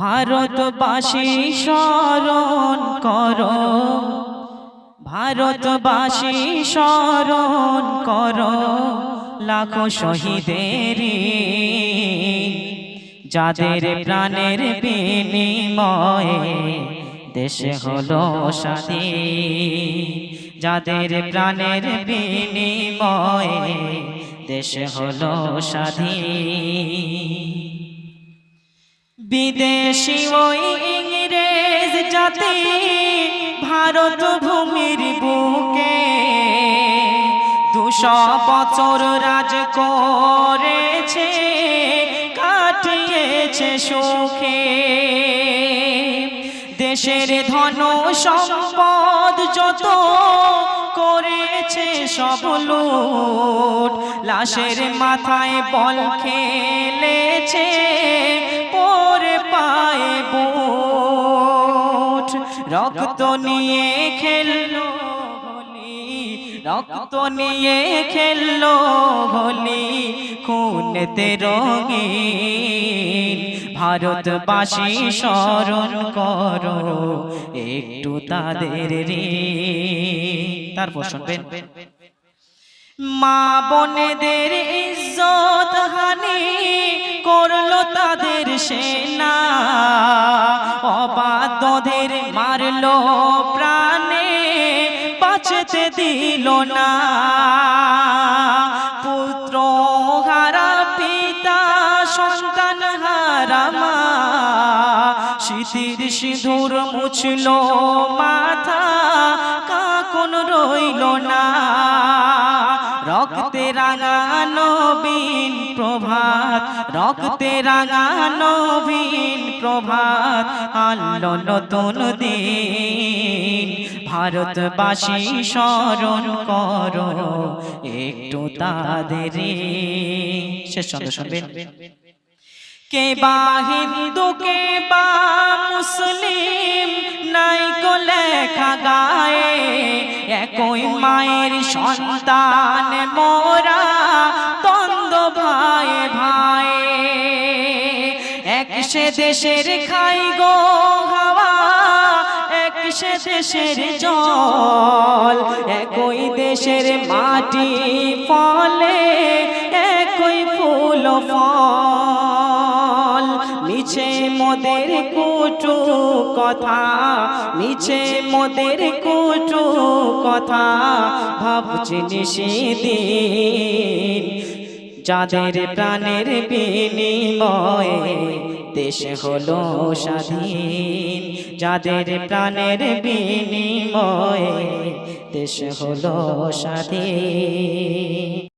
ভারতবাসী স্মরণ করো, ভারতবাসী স্মরণ করো লাখো শহীদের, যাদের প্রাণের বিনিময়ে দেশে হলো স্বাধীন, যাদের প্রাণের বিনিময়ে দেশে হলো স্বাধীন। বিদেশি ওই ইংরেজ জাতি ভারত ভূমির বুকে 200 বছর রাজ করেছে, কাটিয়েছে সুখে। দেশের ধন সম্পদ যত করেছে সব লুট, লাশের মাথায় বল খেলেছে, পরে পায়ে বুট। রক্ত নিয়ে খেললো হোলি, রক্ত নিয়ে খেললো হোলি, খুনেতে রঙিন। ভারতবাসী স্মরণ করো একটু তাদের ঋণ। তারপর শুনবেন, মা বোনেদের ইজ্জত হানি করলো তাদের সেনা, অবাধ্যদের মারলো প্রাণে, বাঁচতে দিল না। পুত্র হারা পিতা, সন্তান হারা মা, স্মৃতির সিঁদুর মুছলো মাথা, কাকন রইল না। রক্তে রাঙানো নবীন প্রভাত, রক্তে রাঙানো নবীন প্রভাত, আনলো নতুন দিন। ভারতবাসী স্মরণ করো একটু তাদের। শেষ ছন্দ শুনবেন, কে বা হিন্দু কে বা মুসলিম নাই কো লেখা গায়ে, একই মায়ের সন্তান মোরা, দ্বন্দ্ব ভাই ভাই। এক সে দেশের খাই গো হাওয়া, এক সে দেশের জল, একই দেশের মাটি ফলে, একই ফুল ফল। মিছে মোদের কুটু কথা, মিছে মোদের কুটু কথা, ভাবছি নিশিদিন। যাদের প্রাণের বিনিময়ে দেশ হলো স্বাধীন, যাদের প্রাণের বিনিময়ে দেশ হলো স্বাধীন।